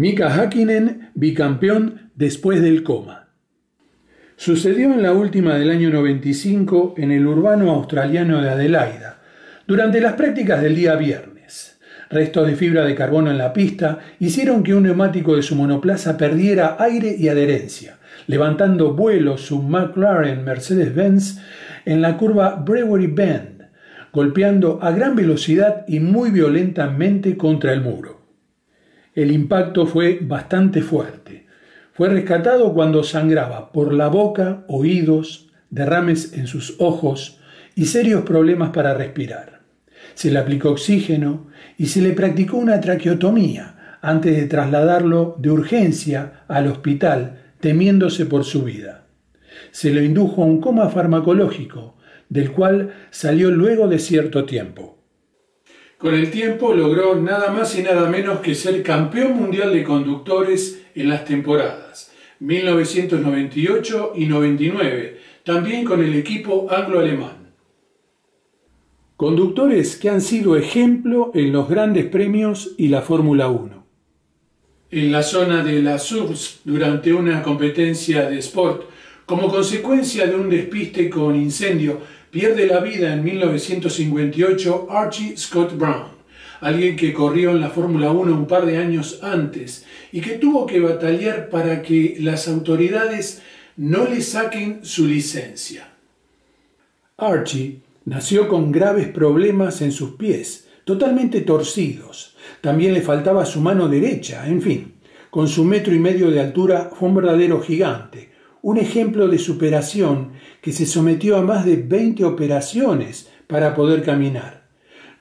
Mika Häkkinen, bicampeón después del coma. Sucedió en la última del año 95 en el urbano australiano de Adelaida, durante las prácticas del día viernes. Restos de fibra de carbono en la pista hicieron que un neumático de su monoplaza perdiera aire y adherencia, levantando vuelo su McLaren Mercedes-Benz en la curva Brewery Bend, golpeando a gran velocidad y muy violentamente contra el muro. El impacto fue bastante fuerte. Fue rescatado cuando sangraba por la boca, oídos, derrames en sus ojos y serios problemas para respirar. Se le aplicó oxígeno y se le practicó una traqueotomía antes de trasladarlo de urgencia al hospital, temiéndose por su vida. Se le indujo a un coma farmacológico, del cual salió luego de cierto tiempo. Con el tiempo logró nada más y nada menos que ser campeón mundial de conductores en las temporadas 1998 y 99, también con el equipo anglo-alemán. Conductores que han sido ejemplo en los grandes premios y la Fórmula 1. En la zona de la Source, durante una competencia de Sport, como consecuencia de un despiste con incendio, pierde la vida en 1958 Archie Scott Brown, alguien que corrió en la Fórmula 1 un par de años antes y que tuvo que batallar para que las autoridades no le saquen su licencia. Archie nació con graves problemas en sus pies, totalmente torcidos. También le faltaba su mano derecha, en fin. Con su 1,5 metros de altura fue un verdadero gigante, un ejemplo de superación que se sometió a más de 20 operaciones para poder caminar.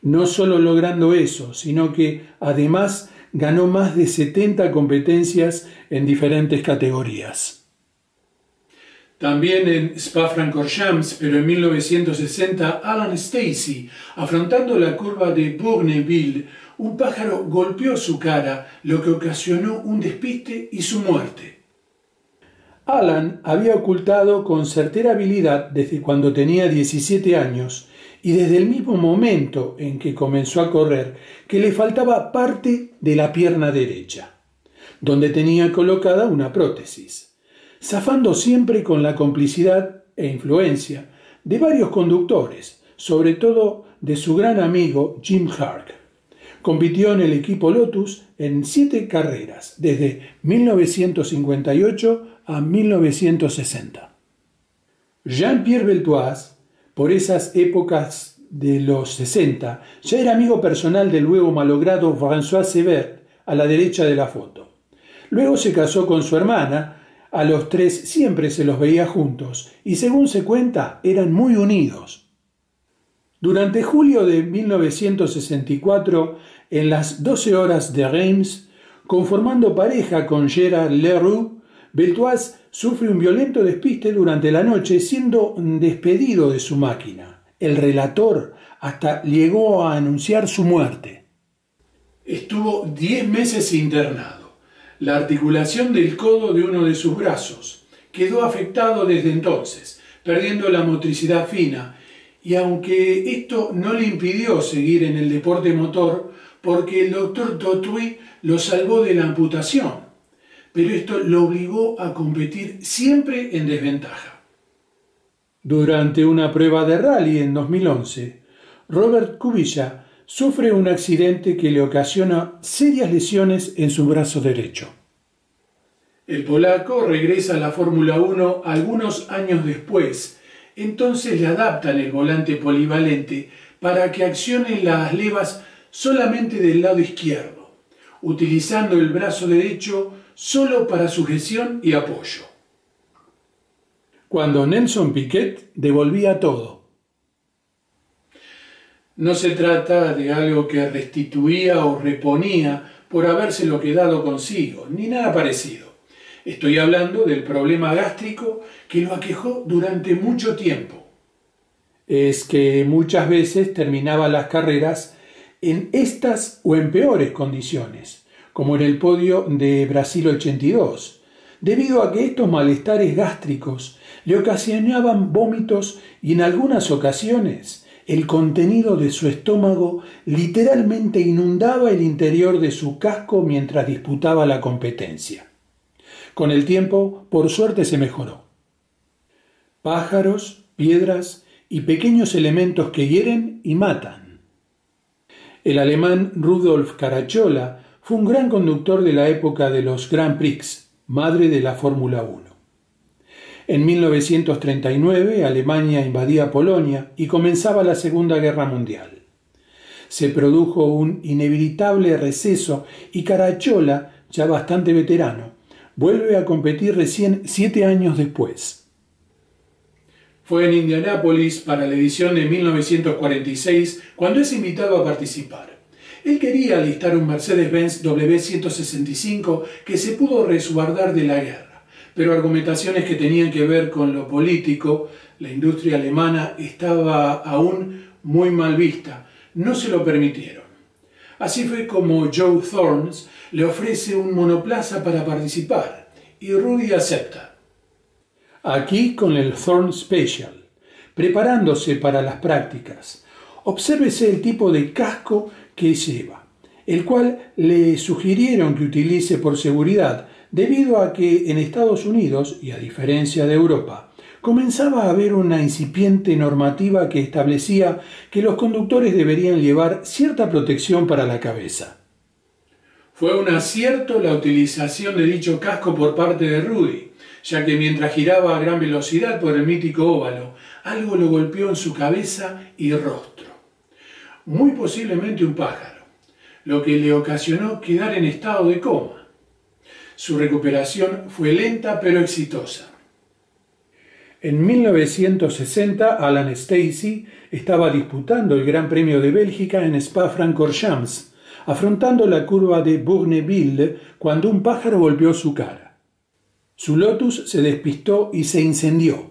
No solo logrando eso, sino que además ganó más de 70 competencias en diferentes categorías. También en Spa-Francorchamps, pero en 1960, Alan Stacey, afrontando la curva de Bourneville, un pájaro golpeó su cara, lo que ocasionó un despiste y su muerte. Alan había ocultado con certera habilidad desde cuando tenía 17 años y desde el mismo momento en que comenzó a correr que le faltaba parte de la pierna derecha, donde tenía colocada una prótesis, zafando siempre con la complicidad e influencia de varios conductores, sobre todo de su gran amigo Jim Clark. Compitió en el equipo Lotus en 7 carreras, desde 1958 a 1960. Jean-Pierre Beltoise, por esas épocas de los 60, ya era amigo personal del luego malogrado François Sebert, a la derecha de la foto. Luego se casó con su hermana, a los 3 siempre se los veía juntos, y según se cuenta, eran muy unidos. Durante julio de 1964, en las 12 horas de Reims, conformando pareja con Gérard Leroux, Beltoise sufre un violento despiste durante la noche, siendo despedido de su máquina. El relator hasta llegó a anunciar su muerte. Estuvo 10 meses internado. La articulación del codo de uno de sus brazos quedó afectado desde entonces, perdiendo la motricidad fina, y aunque esto no le impidió seguir en el deporte motor, porque el doctor Dautuy lo salvó de la amputación, pero esto lo obligó a competir siempre en desventaja. Durante una prueba de rally en 2011, Robert Kubica sufre un accidente que le ocasiona serias lesiones en su brazo derecho. El polaco regresa a la Fórmula 1 algunos años después. Entonces le adaptan el volante polivalente para que accione las levas solamente del lado izquierdo, utilizando el brazo derecho solo para sujeción y apoyo. Cuando Nelson Piquet devolvía todo. No se trata de algo que restituía o reponía por habérselo quedado consigo, ni nada parecido. Estoy hablando del problema gástrico que lo aquejó durante mucho tiempo. Es que muchas veces terminaba las carreras en estas o en peores condiciones, como en el podio de Brasil 82, debido a que estos malestares gástricos le ocasionaban vómitos y en algunas ocasiones El contenido de su estómago literalmente inundaba el interior de su casco mientras disputaba la competencia. Con el tiempo, por suerte, se mejoró. Pájaros, piedras y pequeños elementos que hieren y matan. El alemán Rudolf Caracciola fue un gran conductor de la época de los Grand Prix, madre de la Fórmula 1. En 1939, Alemania invadía Polonia y comenzaba la Segunda Guerra Mundial. Se produjo un inevitable receso y Caracciola, ya bastante veterano, vuelve a competir recién 7 años después. Fue en Indianápolis para la edición de 1946 cuando es invitado a participar. Él quería alistar un Mercedes-Benz W165 que se pudo resguardar de la guerra, pero argumentaciones que tenían que ver con lo político, la industria alemana estaba aún muy mal vista, no se lo permitieron. Así fue como Joe Thorns le ofrece un monoplaza para participar, y Rudy acepta. Aquí con el Thorn Special, preparándose para las prácticas. Obsérvese el tipo de casco que lleva, el cual le sugirieron que utilice por seguridad, debido a que en Estados Unidos, y a diferencia de Europa, comenzaba a haber una incipiente normativa que establecía que los conductores deberían llevar cierta protección para la cabeza. Fue un acierto la utilización de dicho casco por parte de Rudy, ya que mientras giraba a gran velocidad por el mítico óvalo, algo lo golpeó en su cabeza y rostro. Muy posiblemente un pájaro, lo que le ocasionó quedar en estado de coma. Su recuperación fue lenta pero exitosa. En 1960, Alan Stacey estaba disputando el Gran Premio de Bélgica en Spa-Francorchamps, afrontando la curva de Bourneville cuando un pájaro golpeó su cara. Su Lotus se despistó y se incendió.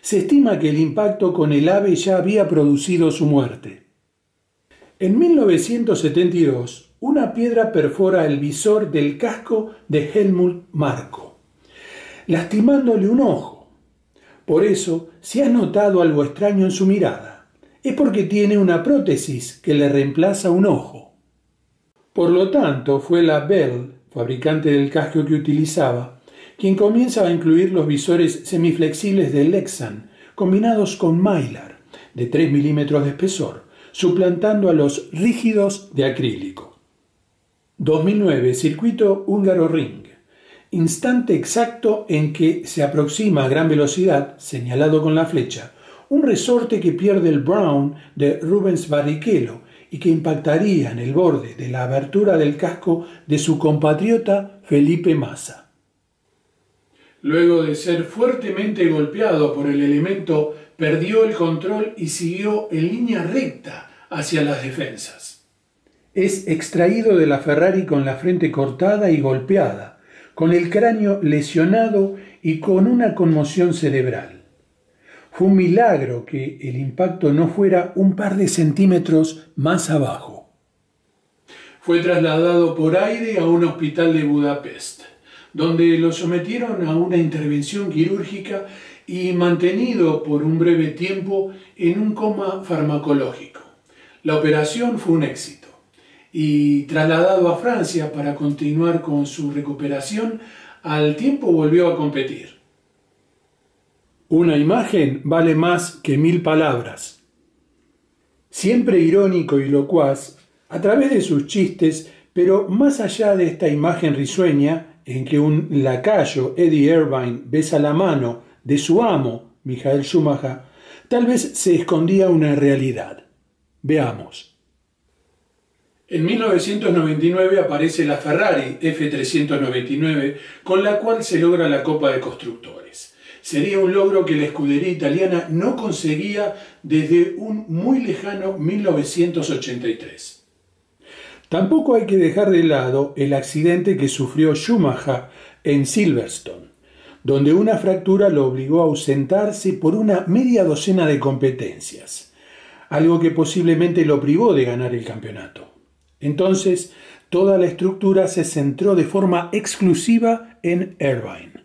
Se estima que el impacto con el ave ya había producido su muerte. En 1972, una piedra perfora el visor del casco de Helmut Marko, lastimándole un ojo. Por eso, si has notado algo extraño en su mirada, es porque tiene una prótesis que le reemplaza un ojo. Por lo tanto, fue la Bell, fabricante del casco que utilizaba, quien comienza a incluir los visores semiflexibles de Lexan, combinados con Mylar, de 3 milímetros de espesor, suplantando a los rígidos de acrílico. 2009, circuito húngaro Ring. Instante exacto en que se aproxima a gran velocidad, señalado con la flecha, un resorte que pierde el Brown de Rubens Barrichello y que impactaría en el borde de la abertura del casco de su compatriota Felipe Massa. Luego de ser fuertemente golpeado por el elemento, perdió el control y siguió en línea recta hacia las defensas. Es extraído de la Ferrari con la frente cortada y golpeada, con el cráneo lesionado y con una conmoción cerebral. Fue un milagro que el impacto no fuera un par de centímetros más abajo. Fue trasladado por aire a un hospital de Budapest, donde lo sometieron a una intervención quirúrgica y mantenido por un breve tiempo en un coma farmacológico. La operación fue un éxito y trasladado a Francia para continuar con su recuperación, al tiempo volvió a competir. Una imagen vale más que 1000 palabras. Siempre irónico y locuaz, a través de sus chistes, pero más allá de esta imagen risueña en que un lacayo, Eddie Irvine, besa la mano de su amo, Michael Schumacher, tal vez se escondía una realidad. Veamos. En 1999 aparece la Ferrari F399, con la cual se logra la Copa de Constructores. Sería un logro que la escudería italiana no conseguía desde un muy lejano 1983. Tampoco hay que dejar de lado el accidente que sufrió Schumacher en Silverstone, donde una fractura lo obligó a ausentarse por una media docena de competencias, algo que posiblemente lo privó de ganar el campeonato. Entonces, toda la estructura se centró de forma exclusiva en Irvine.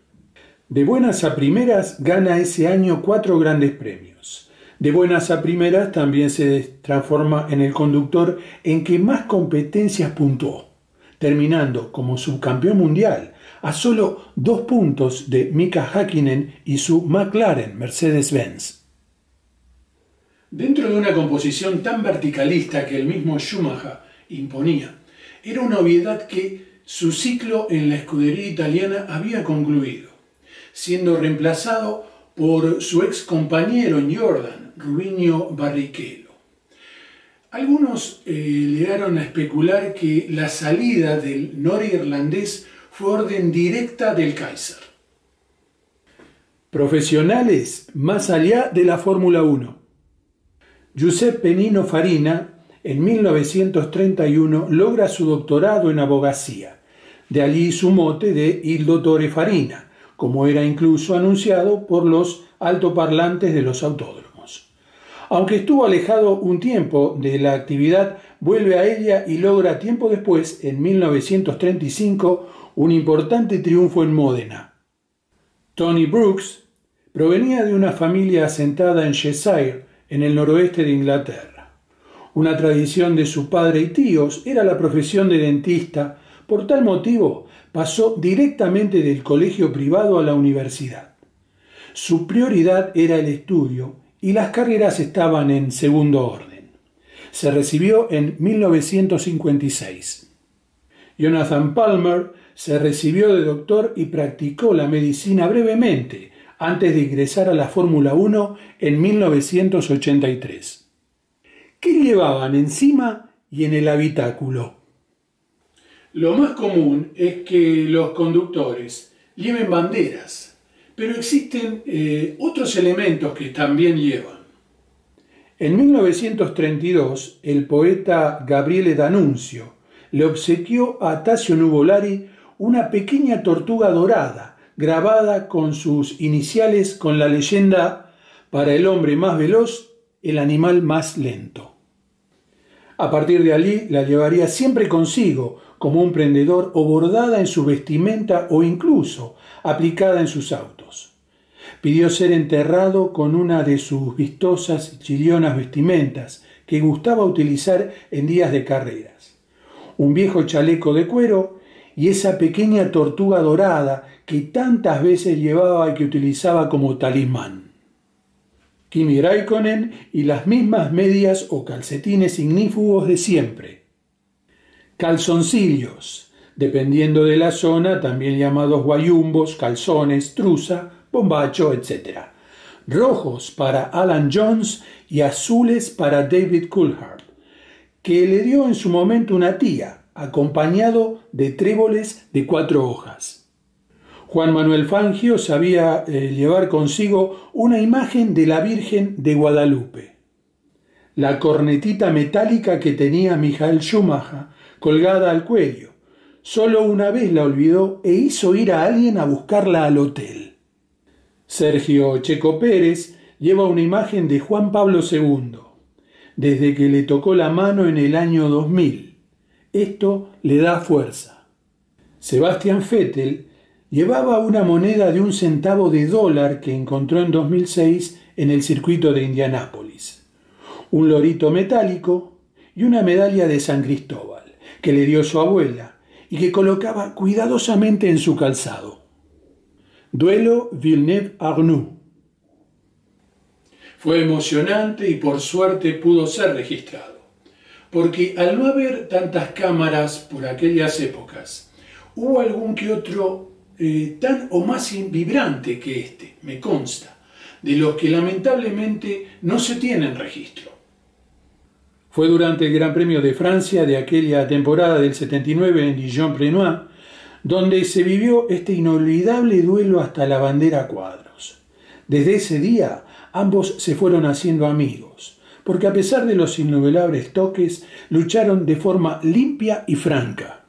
De buenas a primeras gana ese año 4 grandes premios. De buenas a primeras también se transforma en el conductor en que más competencias puntuó, terminando como subcampeón mundial a solo 2 puntos de Mika Häkkinen y su McLaren Mercedes-Benz. Dentro de una composición tan verticalista que el mismo Schumacher imponía, era una obviedad que su ciclo en la escudería italiana había concluido, siendo reemplazado por su ex compañero en Jordan, Rubinho Barrichello. Algunos llegaron a especular que la salida del norirlandés fue orden directa del Kaiser. Profesionales más allá de la Fórmula 1. Giuseppe Nino Farina, en 1931, logra su doctorado en abogacía. De allí su mote de Il Dottore Farina, como era incluso anunciado por los altoparlantes de los autódromos. Aunque estuvo alejado un tiempo de la actividad, vuelve a ella y logra tiempo después, en 1935, un importante triunfo en Módena. Tony Brooks provenía de una familia asentada en Cheshire, en el noroeste de Inglaterra. Una tradición de su padre y tíos era la profesión de dentista. Por tal motivo, pasó directamente del colegio privado a la universidad. Su prioridad era el estudio y las carreras estaban en segundo orden. Se recibió en 1956. Jonathan Palmer se recibió de doctor y practicó la medicina brevemente antes de ingresar a la Fórmula 1 en 1983. ¿Qué llevaban encima y en el habitáculo? Lo más común es que los conductores lleven banderas, pero existen otros elementos que también llevan. En 1932, el poeta Gabriele D'Annunzio le obsequió a Tasio Nuvolari una pequeña tortuga dorada, grabada con sus iniciales con la leyenda: para el hombre más veloz, el animal más lento. A partir de allí la llevaría siempre consigo, como un prendedor, o bordada en su vestimenta o incluso aplicada en sus autos. Pidió ser enterrado con una de sus vistosas y chillonas vestimentas que gustaba utilizar en días de carreras. Un viejo chaleco de cuero y esa pequeña tortuga dorada que tantas veces llevaba y que utilizaba como talismán. Kimi Räikkönen y las mismas medias o calcetines ignífugos de siempre. Calzoncillos, dependiendo de la zona, también llamados guayumbos, calzones, truza, bombacho, etc. Rojos para Alan Jones y azules para David Coulthard, que le dio en su momento una tía, acompañado de tréboles de 4 hojas. Juan Manuel Fangio sabía llevar consigo una imagen de la Virgen de Guadalupe. La cornetita metálica que tenía Michael Schumacher colgada al cuello. Solo una vez la olvidó e hizo ir a alguien a buscarla al hotel. Sergio Checo Pérez lleva una imagen de Juan Pablo II, desde que le tocó la mano en el año 2000. Esto le da fuerza. Sebastian Vettel llevaba una moneda de $1 de dólar que encontró en 2006 en el circuito de Indianápolis, un lorito metálico y una medalla de San Cristóbal que le dio su abuela y que colocaba cuidadosamente en su calzado. Duelo Villeneuve-Arnoux. Fue emocionante y por suerte pudo ser registrado, porque al no haber tantas cámaras por aquellas épocas, hubo algún que otro tan o más vibrante que este, me consta, de los que lamentablemente no se tienen registro. Fue durante el Gran Premio de Francia de aquella temporada del 79 en Dijon-Prenois, donde se vivió este inolvidable duelo hasta la bandera a cuadros. Desde ese día, ambos se fueron haciendo amigos, porque a pesar de los innumerables toques, lucharon de forma limpia y franca.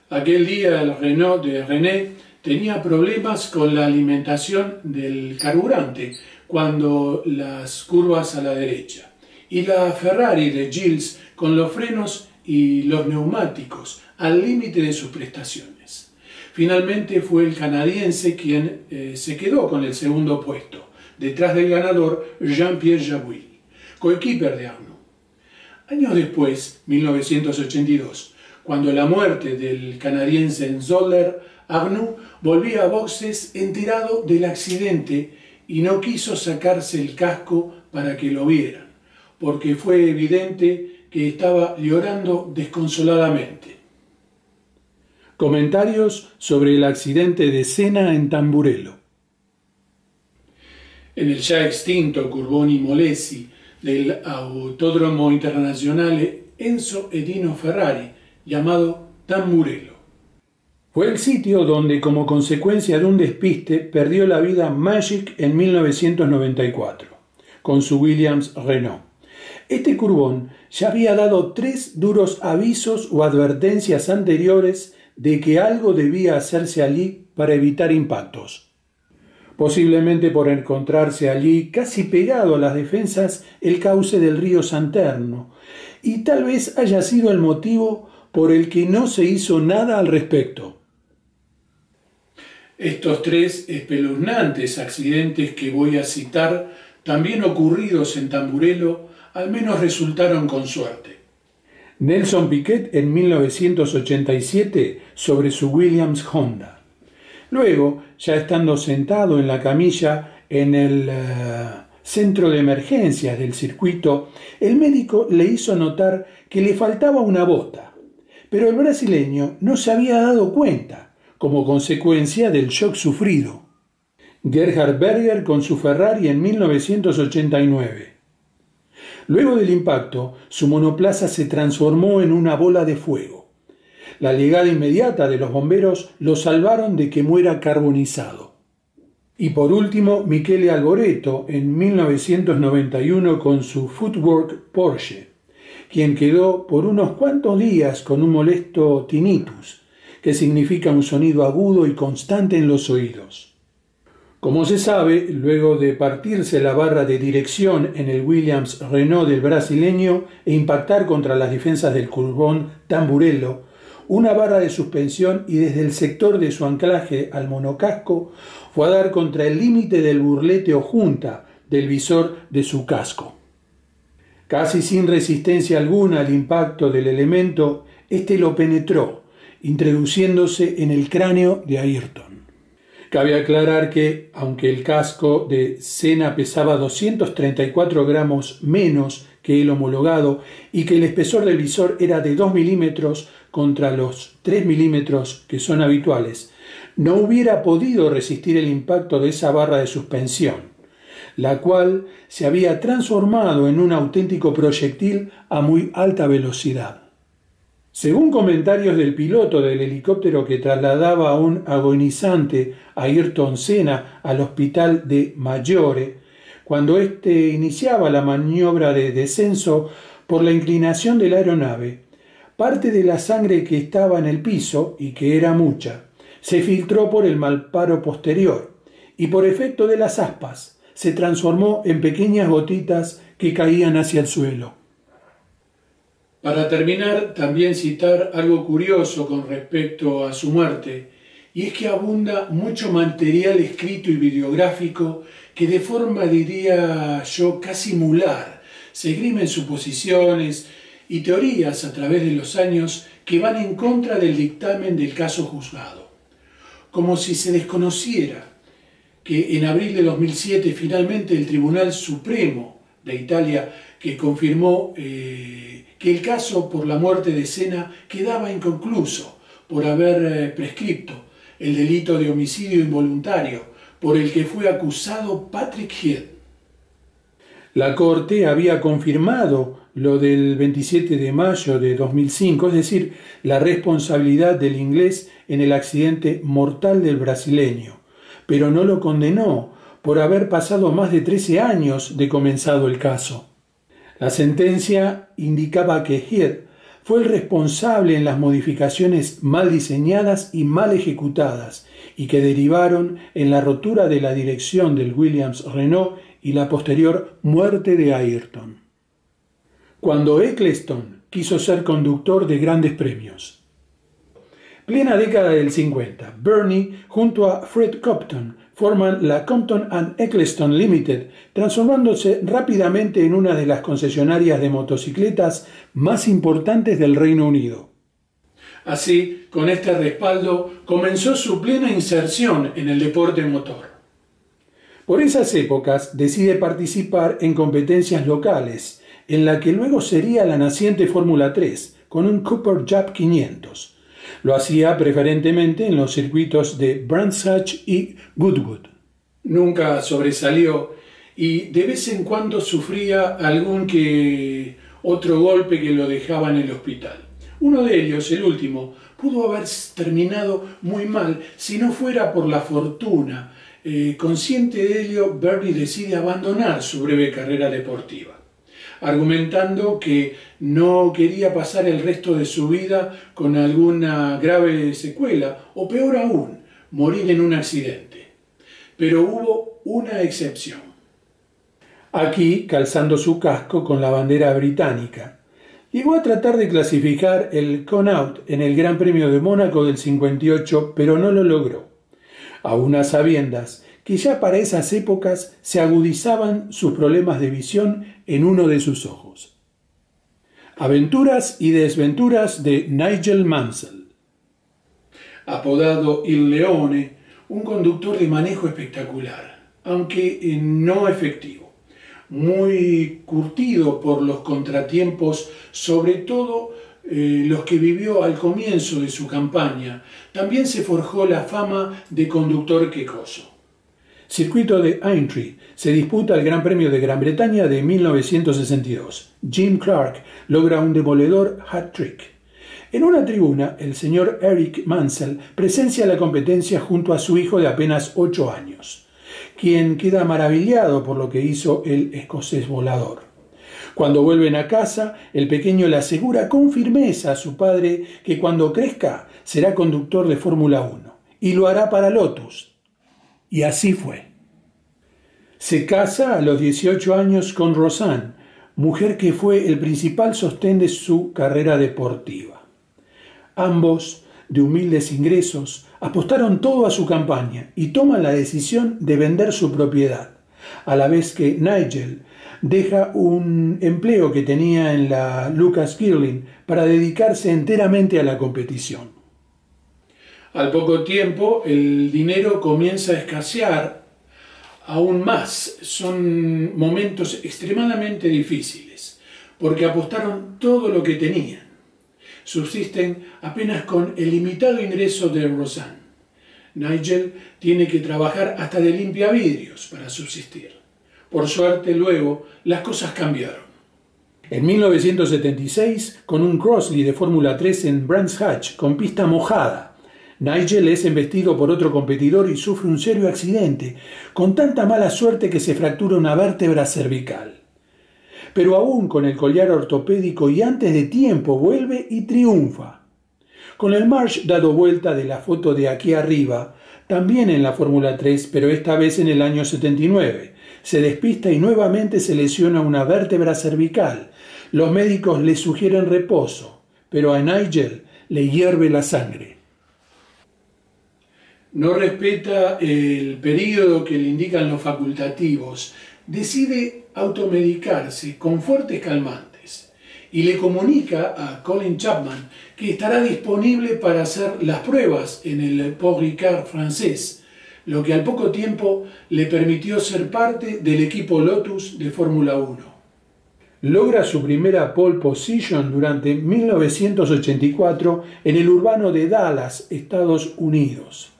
Aquel día el Renault de René tenía problemas con la alimentación del carburante cuando las curvas a la derecha, y la Ferrari de Gilles con los frenos y los neumáticos al límite de sus prestaciones. Finalmente fue el canadiense quien se quedó con el segundo puesto, detrás del ganador Jean-Pierre Jabouille, coequiper de Arnoux. Años después, 1982, cuando la muerte del canadiense Zoller, Arnoux volvía a boxes enterado del accidente y no quiso sacarse el casco para que lo vieran, porque fue evidente que estaba llorando desconsoladamente. Comentarios sobre el accidente de Senna en Tamburello. En el ya extinto Curboni Molesi del Autódromo Internazionale Enzo Edino Ferrari, llamado Tamburello. Fue el sitio donde, como consecuencia de un despiste, perdió la vida Magic en 1994, con su Williams Renault. Este Curbón ya había dado 3 duros avisos o advertencias anteriores de que algo debía hacerse allí para evitar impactos. Posiblemente por encontrarse allí casi pegado a las defensas el cauce del río Santerno, y tal vez haya sido el motivo por el que no se hizo nada al respecto. Estos 3 espeluznantes accidentes que voy a citar, también ocurridos en Tamburello, al menos resultaron con suerte. Nelson Piquet en 1987 sobre su Williams Honda. Luego, ya estando sentado en la camilla en el centro de emergencias del circuito, el médico le hizo notar que le faltaba una bota, pero el brasileño no se había dado cuenta, como consecuencia del shock sufrido. Gerhard Berger con su Ferrari en 1989. Luego del impacto, su monoplaza se transformó en una bola de fuego. La llegada inmediata de los bomberos lo salvaron de que muera carbonizado. Y por último, Michele Alboreto en 1991 con su Footwork Porsche, quien quedó por unos cuantos días con un molesto tinnitus, que significa un sonido agudo y constante en los oídos. Como se sabe, luego de partirse la barra de dirección en el Williams Renault del brasileño e impactar contra las defensas del Curbón Tamburello, una barra de suspensión y desde el sector de su anclaje al monocasco fue a dar contra el límite del burlete o junta del visor de su casco. Casi sin resistencia alguna al impacto del elemento, este lo penetró, introduciéndose en el cráneo de Ayrton. Cabe aclarar que, aunque el casco de Senna pesaba 234 gramos menos que el homologado y que el espesor del visor era de 2 milímetros contra los 3 milímetros que son habituales, no hubiera podido resistir el impacto de esa barra de suspensión, la cual se había transformado en un auténtico proyectil a muy alta velocidad. Según comentarios del piloto del helicóptero que trasladaba a un agonizante Ayrton Senna al hospital de Maggiore, cuando éste iniciaba la maniobra de descenso por la inclinación de la aeronave, parte de la sangre que estaba en el piso, y que era mucha, se filtró por el malparo posterior, y por efecto de las aspas se transformó en pequeñas gotitas que caían hacia el suelo. Para terminar, también citar algo curioso con respecto a su muerte, y es que abunda mucho material escrito y videográfico que de forma, diría yo, casi mular, se esgrimen suposiciones y teorías a través de los años que van en contra del dictamen del caso juzgado. Como si se desconociera que en abril de 2007 finalmente el Tribunal Supremo de Italia que confirmó que el caso por la muerte de Senna quedaba inconcluso por haber prescripto el delito de homicidio involuntario por el que fue acusado Patrick Hill. La Corte había confirmado lo del 27 de mayo de 2005, es decir, la responsabilidad del inglés en el accidente mortal del brasileño, pero no lo condenó por haber pasado más de 13 años de comenzado el caso. La sentencia indicaba que Hill fue el responsable en las modificaciones mal diseñadas y mal ejecutadas y que derivaron en la rotura de la dirección del Williams Renault y la posterior muerte de Ayrton. Cuando Eccleston quiso ser conductor de grandes premios. Plena década del 50, Bernie, junto a Fred Compton, forman la Compton and Eccleston Limited, transformándose rápidamente en una de las concesionarias de motocicletas más importantes del Reino Unido. Así, con este respaldo, comenzó su plena inserción en el deporte motor. Por esas épocas decide participar en competencias locales, en la que luego sería la naciente Fórmula 3, con un Cooper Jap 500. Lo hacía preferentemente en los circuitos de Brands Hatch y Goodwood. Nunca sobresalió y de vez en cuando sufría algún que otro golpe que lo dejaba en el hospital. Uno de ellos, el último, pudo haber terminado muy mal si no fuera por la fortuna. Consciente de ello, Bernie decide abandonar su breve carrera deportiva, argumentando que no quería pasar el resto de su vida con alguna grave secuela, o peor aún, morir en un accidente. Pero hubo una excepción. Aquí, calzando su casco con la bandera británica, llegó a tratar de clasificar el Connaught en el Gran Premio de Mónaco del 58, pero no lo logró, a unas sabiendas que ya para esas épocas se agudizaban sus problemas de visión en uno de sus ojos. Aventuras y desventuras de Nigel Mansell. Apodado Il Leone, un conductor de manejo espectacular, aunque no efectivo, muy curtido por los contratiempos, sobre todo los que vivió al comienzo de su campaña. También se forjó la fama de conductor quejoso. Circuito de Aintree. Se disputa el Gran Premio de Gran Bretaña de 1962. Jim Clark logra un demoledor hat-trick. En una tribuna, el señor Eric Mansell presencia la competencia junto a su hijo de apenas 8 años, quien queda maravillado por lo que hizo el escocés volador. Cuando vuelven a casa, el pequeño le asegura con firmeza a su padre que cuando crezca será conductor de Fórmula 1 y lo hará para Lotus. Y así fue. Se casa a los 18 años con Roseanne, mujer que fue el principal sostén de su carrera deportiva. Ambos, de humildes ingresos, apostaron todo a su campaña y toman la decisión de vender su propiedad, a la vez que Nigel deja un empleo que tenía en la Lucas Girling para dedicarse enteramente a la competición. Al poco tiempo, el dinero comienza a escasear aún más. Son momentos extremadamente difíciles, porque apostaron todo lo que tenían. Subsisten apenas con el limitado ingreso de Roseanne. Nigel tiene que trabajar hasta de limpiavidrios para subsistir. Por suerte, luego, las cosas cambiaron. En 1976, con un Crossley de Fórmula 3 en Brands Hatch con pista mojada, Nigel es embestido por otro competidor y sufre un serio accidente, con tanta mala suerte que se fractura una vértebra cervical. Pero aún con el collar ortopédico y antes de tiempo vuelve y triunfa. Con el March dado vuelta de la foto de aquí arriba, también en la Fórmula 3, pero esta vez en el año 79. Se despista y nuevamente se lesiona una vértebra cervical. Los médicos le sugieren reposo, pero a Nigel le hierve la sangre. No respeta el periodo que le indican los facultativos. Decide automedicarse con fuertes calmantes y le comunica a Colin Chapman que estará disponible para hacer las pruebas en el Paul Ricard francés, lo que al poco tiempo le permitió ser parte del equipo Lotus de Fórmula 1. Logra su primera pole position durante 1984 en el urbano de Dallas, Estados Unidos,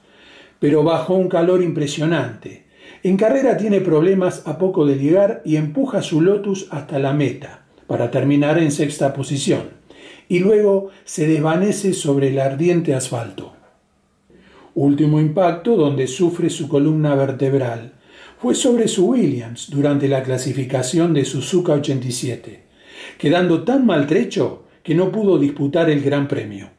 pero bajo un calor impresionante. En carrera tiene problemas a poco de llegar y empuja su Lotus hasta la meta, para terminar en sexta posición, y luego se desvanece sobre el ardiente asfalto. Último impacto donde sufre su columna vertebral fue sobre su Williams durante la clasificación de Suzuka 87, quedando tan maltrecho que no pudo disputar el Gran Premio.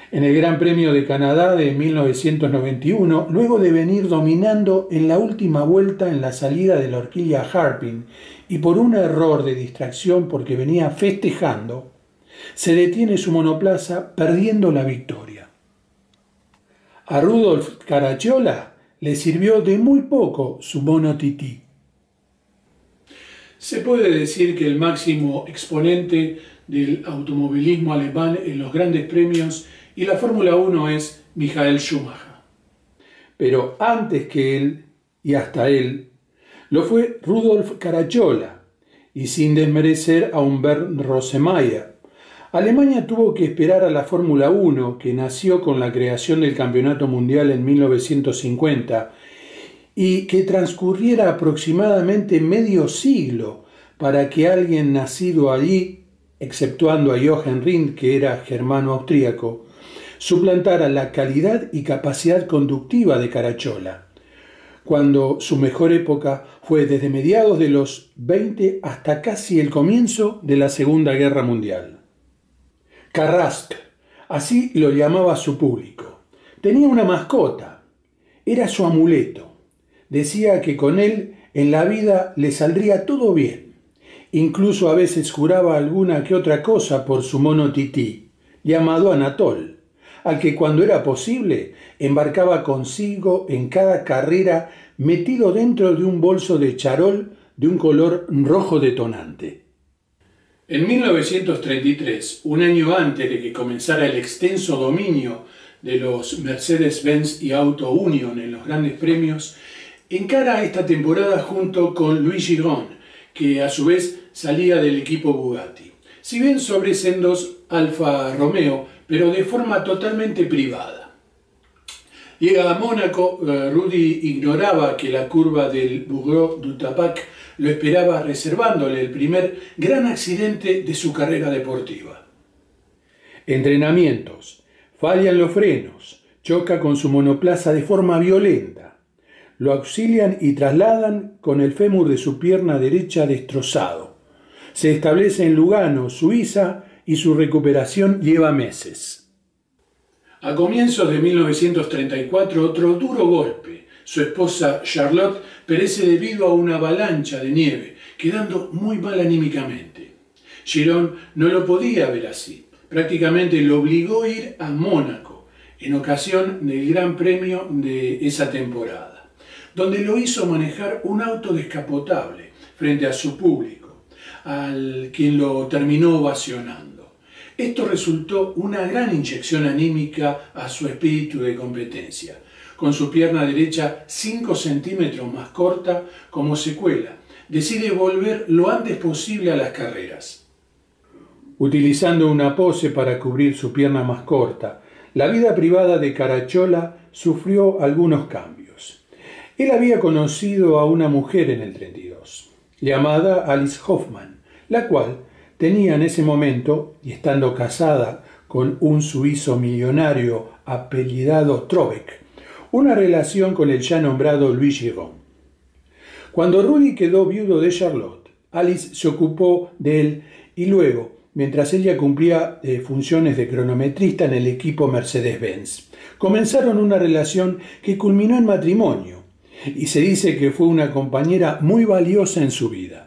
En el Gran Premio de Canadá de 1991, luego de venir dominando en la última vuelta en la salida de la horquilla Hairpin y por un error de distracción porque venía festejando, se detiene su monoplaza perdiendo la victoria. A Rudolf Caracciola le sirvió de muy poco su mono tití. Se puede decir que el máximo exponente del automovilismo alemán en los grandes premios y la Fórmula 1 es Michael Schumacher. Pero antes que él, y hasta él, lo fue Rudolf Caracciola, y sin desmerecer a Bernd Rosemeyer. Alemania tuvo que esperar a la Fórmula 1, que nació con la creación del Campeonato Mundial en 1950, y que transcurriera aproximadamente medio siglo para que alguien nacido allí, exceptuando a Jochen Rindt, que era germano-austríaco, suplantara la calidad y capacidad conductiva de Caracciola, cuando su mejor época fue desde mediados de los 20 hasta casi el comienzo de la Segunda Guerra Mundial. Carrasque, así lo llamaba su público. Tenía una mascota, era su amuleto. Decía que con él en la vida le saldría todo bien. Incluso a veces juraba alguna que otra cosa por su mono tití, llamado Anatol, al que cuando era posible embarcaba consigo en cada carrera metido dentro de un bolso de charol de un color rojo detonante. En 1933, un año antes de que comenzara el extenso dominio de los Mercedes-Benz y Auto Union en los grandes premios, encara esta temporada junto con Louis Girón, que a su vez salía del equipo Bugatti. Si bien sobre sendos Alfa Romeo, pero de forma totalmente privada. Llega a Mónaco, Rudy ignoraba que la curva del Bourg du Tabac lo esperaba reservándole el primer gran accidente de su carrera deportiva. Entrenamientos, fallan los frenos, choca con su monoplaza de forma violenta. Lo auxilian y trasladan con el fémur de su pierna derecha destrozado. Se establece en Lugano, Suiza, y su recuperación lleva meses. A comienzos de 1934, otro duro golpe. Su esposa Charlotte perece debido a una avalancha de nieve, quedando muy mal anímicamente. Girón no lo podía ver así. Prácticamente lo obligó a ir a Mónaco, en ocasión del Gran Premio de esa temporada, donde lo hizo manejar un auto descapotable frente a su público, al quien lo terminó ovacionando. Esto resultó una gran inyección anímica a su espíritu de competencia, con su pierna derecha 5 centímetros más corta como secuela. Decide volver lo antes posible a las carreras. Utilizando una pose para cubrir su pierna más corta, la vida privada de Caracciola sufrió algunos cambios. Él había conocido a una mujer en el 32, llamada Alice Hoffman, la cual tenía en ese momento, y estando casada con un suizo millonario apellidado Trobeck, una relación con el ya nombrado Louis Girón. Cuando Rudy quedó viudo de Charlotte, Alice se ocupó de él y luego, mientras ella cumplía funciones de cronometrista en el equipo Mercedes-Benz, comenzaron una relación que culminó en matrimonio y se dice que fue una compañera muy valiosa en su vida.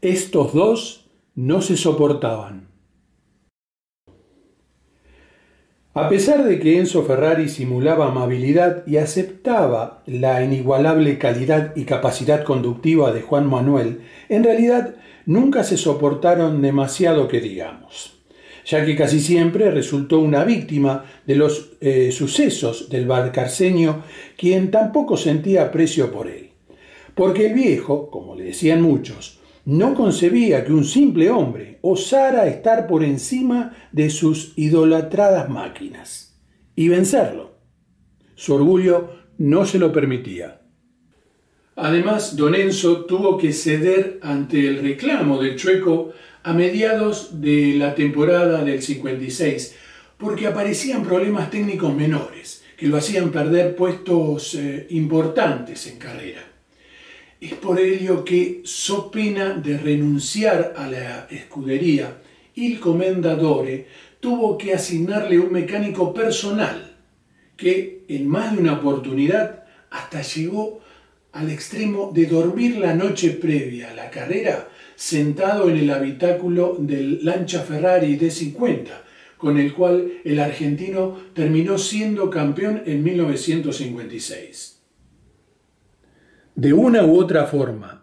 Estos dos no se soportaban. A pesar de que Enzo Ferrari simulaba amabilidad y aceptaba la inigualable calidad y capacidad conductiva de Juan Manuel, en realidad nunca se soportaron demasiado que digamos, ya que casi siempre resultó una víctima de los sucesos del valcarceño, quien tampoco sentía aprecio por él. Porque el viejo, como le decían muchos, no concebía que un simple hombre osara estar por encima de sus idolatradas máquinas y vencerlo. Su orgullo no se lo permitía. Además, don Enzo tuvo que ceder ante el reclamo del Chueco a mediados de la temporada del 56, porque aparecían problemas técnicos menores que lo hacían perder puestos importantes en carrera. Es por ello que, so pena de renunciar a la escudería, il Commendatore tuvo que asignarle un mecánico personal, que en más de una oportunidad hasta llegó al extremo de dormir la noche previa a la carrera sentado en el habitáculo del Lancia Ferrari D50, con el cual el argentino terminó siendo campeón en 1956. De una u otra forma,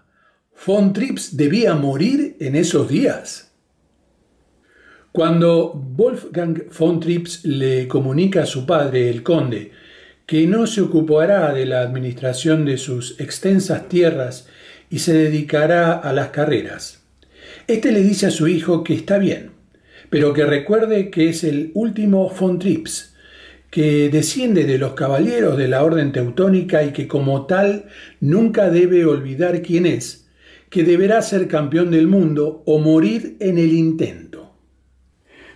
Von Trips debía morir en esos días. Cuando Wolfgang von Trips le comunica a su padre, el conde, que no se ocupará de la administración de sus extensas tierras y se dedicará a las carreras, este le dice a su hijo que está bien, pero que recuerde que es el último von Trips, que desciende de los caballeros de la orden teutónica y que como tal nunca debe olvidar quién es, que deberá ser campeón del mundo o morir en el intento.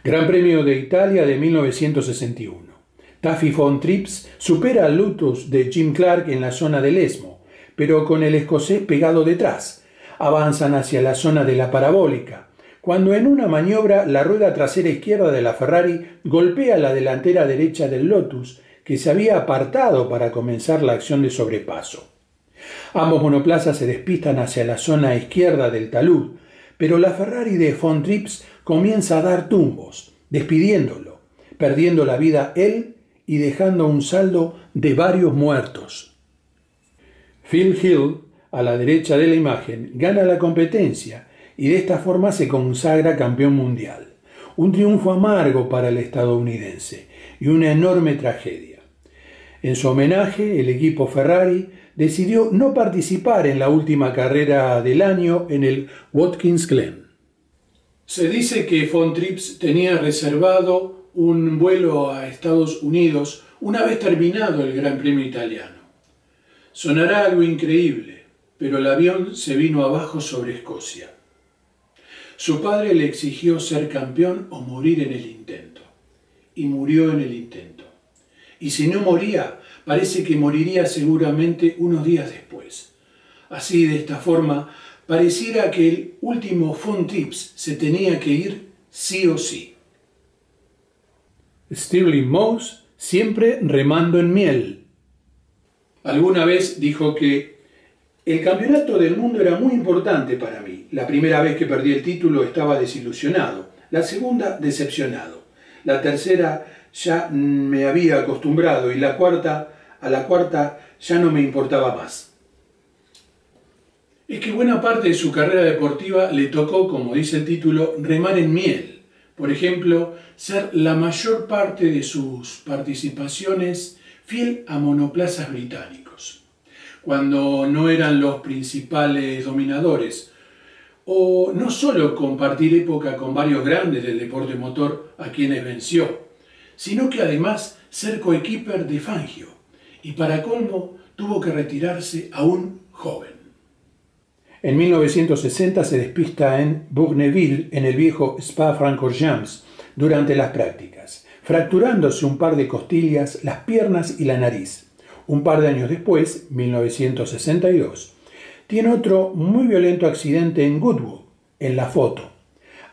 Gran Premio de Italia de 1961. Taffy von Trips supera al Lotus de Jim Clark en la zona del Estmo, pero con el escocés pegado detrás. Avanzan hacia la zona de la parabólica, cuando en una maniobra la rueda trasera izquierda de la Ferrari golpea la delantera derecha del Lotus, que se había apartado para comenzar la acción de sobrepaso. Ambos monoplazas se despistan hacia la zona izquierda del talud, pero la Ferrari de von Trips comienza a dar tumbos, despidiéndolo, perdiendo la vida él y dejando un saldo de varios muertos. Phil Hill, a la derecha de la imagen, gana la competencia y de esta forma se consagra campeón mundial. Un triunfo amargo para el estadounidense y una enorme tragedia. En su homenaje, el equipo Ferrari decidió no participar en la última carrera del año en el Watkins Glen. Se dice que von Trips tenía reservado un vuelo a Estados Unidos una vez terminado el Gran Premio italiano. Sonará algo increíble, pero el avión se vino abajo sobre Escocia. Su padre le exigió ser campeón o morir en el intento, y murió en el intento. Y si no moría, parece que moriría seguramente unos días después. Así, de esta forma, pareciera que el último von Trips se tenía que ir sí o sí. Stirling Moss, siempre remando en miel. Alguna vez dijo que el campeonato del mundo era muy importante para mí. La primera vez que perdí el título estaba desilusionado, la segunda decepcionado, la tercera ya me había acostumbrado y a la cuarta ya no me importaba más. Es que buena parte de su carrera deportiva le tocó, como dice el título, remar en miel. Por ejemplo, ser la mayor parte de sus participaciones fiel a monoplazas británicos, cuando no eran los principales dominadores, o no solo compartir época con varios grandes del deporte motor a quienes venció, sino que además ser coequiper de Fangio, y para colmo tuvo que retirarse aún joven. En 1960 se despista en Bourneville, en el viejo Spa-Francorchamps, durante las prácticas, fracturándose un par de costillas, las piernas y la nariz. Un par de años después, 1962, tiene otro muy violento accidente en Goodwood, en la foto,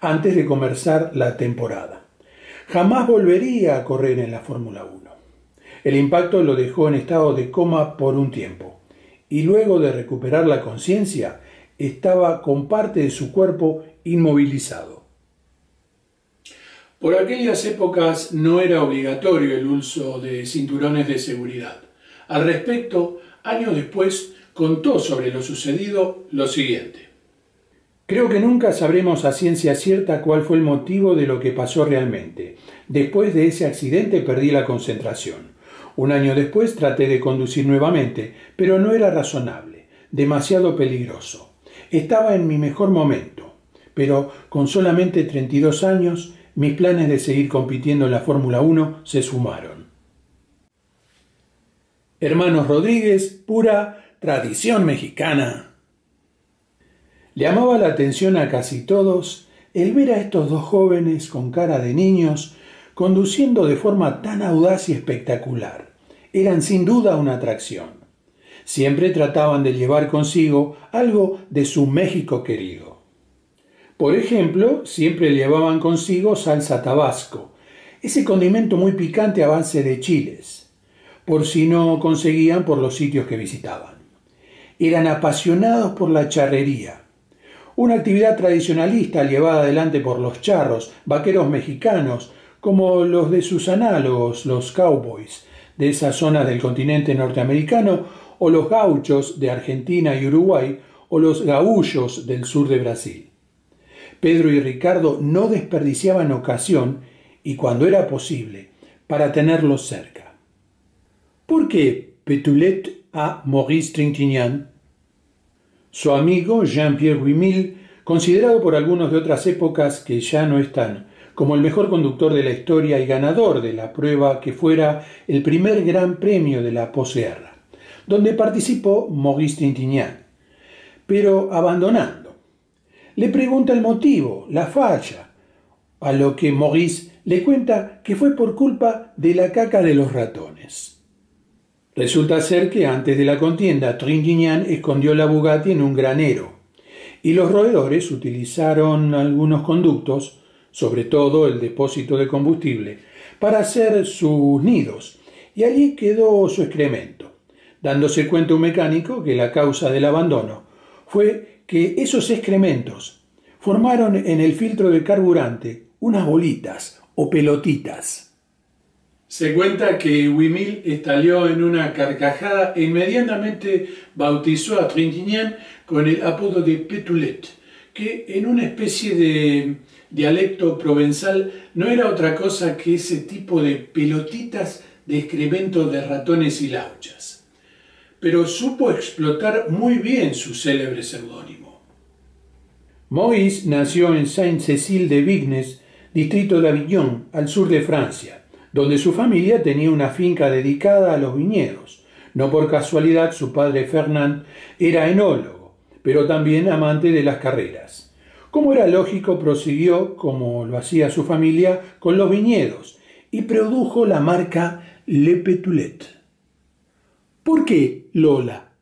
antes de comenzar la temporada. Jamás volvería a correr en la Fórmula 1. El impacto lo dejó en estado de coma por un tiempo, y luego de recuperar la conciencia, estaba con parte de su cuerpo inmovilizado. Por aquellas épocas no era obligatorio el uso de cinturones de seguridad. Al respecto, años después, contó sobre lo sucedido lo siguiente. Creo que nunca sabremos a ciencia cierta cuál fue el motivo de lo que pasó realmente. Después de ese accidente perdí la concentración. Un año después traté de conducir nuevamente, pero no era razonable, demasiado peligroso. Estaba en mi mejor momento, pero con solamente 32 años, mis planes de seguir compitiendo en la Fórmula 1 se sumaron. Hermanos Rodríguez, pura tradición mexicana. Le llamaba la atención a casi todos el ver a estos dos jóvenes con cara de niños conduciendo de forma tan audaz y espectacular. Eran sin duda una atracción. Siempre trataban de llevar consigo algo de su México querido. Por ejemplo, siempre llevaban consigo salsa tabasco, ese condimento muy picante a base de chiles, por si no conseguían por los sitios que visitaban. Eran apasionados por la charrería, una actividad tradicionalista llevada adelante por los charros, vaqueros mexicanos, como los de sus análogos, los cowboys, de esas zonas del continente norteamericano, o los gauchos de Argentina y Uruguay, o los gaullos del sur de Brasil. Pedro y Ricardo no desperdiciaban ocasión, y cuando era posible, para tenerlos cerca. ¿Por qué Pétulet a Maurice Trintignant? Su amigo Jean-Pierre Wimille, considerado por algunos de otras épocas que ya no están, como el mejor conductor de la historia y ganador de la prueba que fuera el primer gran premio de la posguerra, donde participó Maurice Trintignant, pero abandonando. Le pregunta el motivo, la falla, a lo que Maurice le cuenta que fue por culpa de la caca de los ratones. Resulta ser que antes de la contienda Trintignant escondió la Bugatti en un granero y los roedores utilizaron algunos conductos, sobre todo el depósito de combustible, para hacer sus nidos, y allí quedó su excremento, dándose cuenta un mecánico que la causa del abandono fue que esos excrementos formaron en el filtro de carburante unas bolitas o pelotitas. Se cuenta que Wimille estalló en una carcajada e inmediatamente bautizó a Trintignant con el apodo de Pétulet, que en una especie de dialecto provenzal no era otra cosa que ese tipo de pelotitas de excremento de ratones y lauchas. Pero supo explotar muy bien su célebre seudónimo. Maurice nació en Saint-Cécile-de-Vignes, distrito de Avignon, al sur de Francia, donde su familia tenía una finca dedicada a los viñedos. No por casualidad su padre Fernand era enólogo, pero también amante de las carreras. Como era lógico, prosiguió, como lo hacía su familia, con los viñedos y produjo la marca Le Pétulet. ¿Por qué Lola?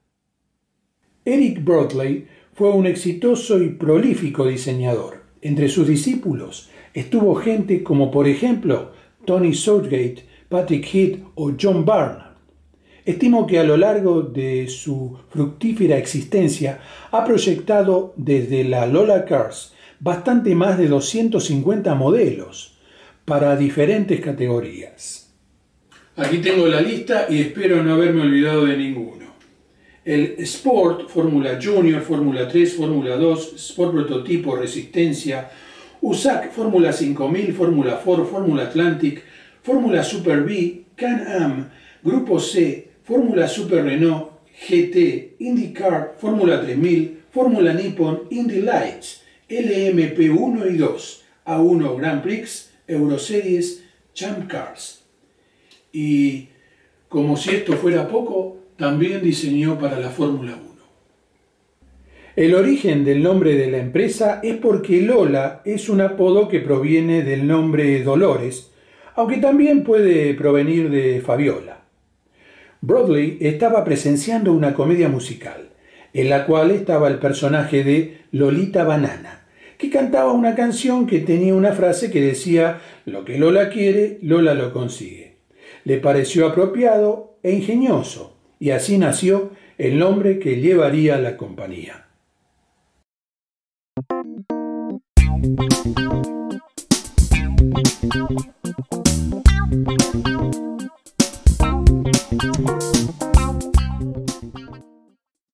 Eric Broadley fue un exitoso y prolífico diseñador. Entre sus discípulos estuvo gente como, por ejemplo, Tony Southgate, Patrick Heath o John Barnard. Estimo que a lo largo de su fructífera existencia ha proyectado desde la Lola Cars bastante más de 250 modelos para diferentes categorías. Aquí tengo la lista y espero no haberme olvidado de ninguno. El Sport, Fórmula Junior, Fórmula 3, Fórmula 2, Sport Prototipo, Resistencia, USAC, Fórmula 5000, Fórmula 4, Fórmula Atlantic, Fórmula Super B, Can-Am, Grupo C, Fórmula Super Renault, GT, IndyCar, Fórmula 3000, Fórmula Nippon, Indy Lights, LMP1 y 2, A1 Grand Prix, Euroseries, Champ Cars. Y, como si esto fuera poco, también diseñó para la Fórmula 1. El origen del nombre de la empresa es porque Lola es un apodo que proviene del nombre Dolores, aunque también puede provenir de Fabiola. Broadley estaba presenciando una comedia musical, en la cual estaba el personaje de Lolita Banana, que cantaba una canción que tenía una frase que decía: lo que Lola quiere, Lola lo consigue. Le pareció apropiado e ingenioso, y así nació el nombre que llevaría la compañía.